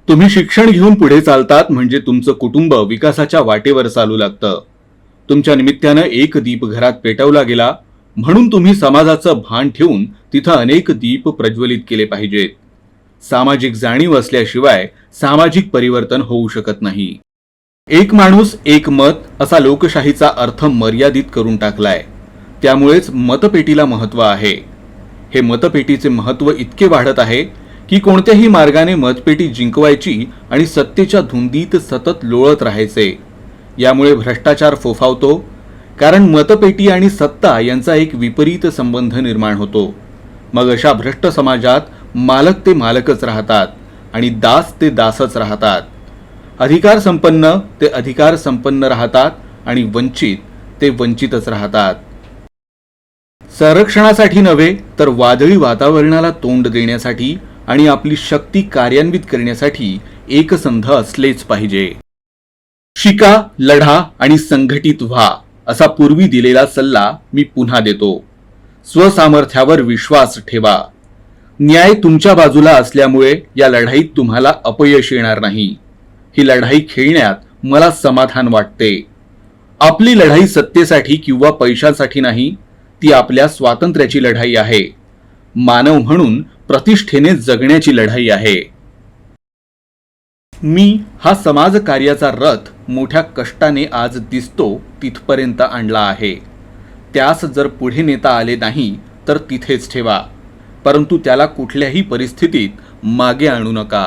तुम्ही शिक्षण घेऊन पुढे चालतात म्हणजे तुमचं कुटुंब विकासाच्या वाटेवर चालू लागतं. तुमच्या निमित्तानं एक दीप घरात पेटवला गेला म्हणून तुम्ही समाजाचं भान ठेवून तिथं अनेक दीप प्रज्वलित केले पाहिजेत. सामाजिक जाणीव असल्याशिवाय सामाजिक परिवर्तन होऊ शकत नाही. एक माणूस एक मत असा लोकशाहीचा अर्थ मर्यादित करून टाकलाय. त्यामुळेच मतपेटीला महत्त्व आहे. हे मतपेटीचे महत्त्व इतके वाढत आहे की कोणत्याही मार्गाने मतपेटी जिंकवायची आणि सत्तेच्या धुंदीत सतत लोळत राहायचे. यामुळे भ्रष्टाचार फोफावतो, कारण मतपेटी आणि सत्ता यांचा एक विपरीत संबंध निर्माण होतो. मग अशा भ्रष्ट समाजात मालक ते मालकच राहतात आणि दास ते दासच राहतात. अधिकार संपन्न ते अधिकार संपन्न राहतात आणि वंचित ते वंचितच राहतात. संरक्षणासाठी नव्हे तर वादळी वातावरणाला तोंड देण्यासाठी आणि आपली शक्ती कार्यान्वित करण्यासाठी एकसंध असलेच पाहिजे. शिका, लढा आणि संघटित व्हा असा पूर्वी दिलेला सल्ला मी पुन्हा देतो. स्वसामर्थ्यावर विश्वास ठेवा. न्याय तुमच्या बाजूला असल्यामुळे या लढाईत तुम्हाला अपयश येणार नाही. ही लढाई खेळण्यात मला समाधान वाटते. आपली लढाई सत्तेसाठी किंवा पैशासाठी नाही, ती आपल्या स्वातंत्र्याची लढाई आहे. मानव म्हणून प्रतिष्ठेने जगण्याची लढाई आहे. मी हा समाजकार्याचा रथ मोठ्या कष्टाने आज दिसतो तिथपर्यंत आणला आहे. त्यास जर पुढे नेता आले नाही तर तिथेच ठेवा, परंतु त्याला कुठल्याही परिस्थितीत मागे आणू नका.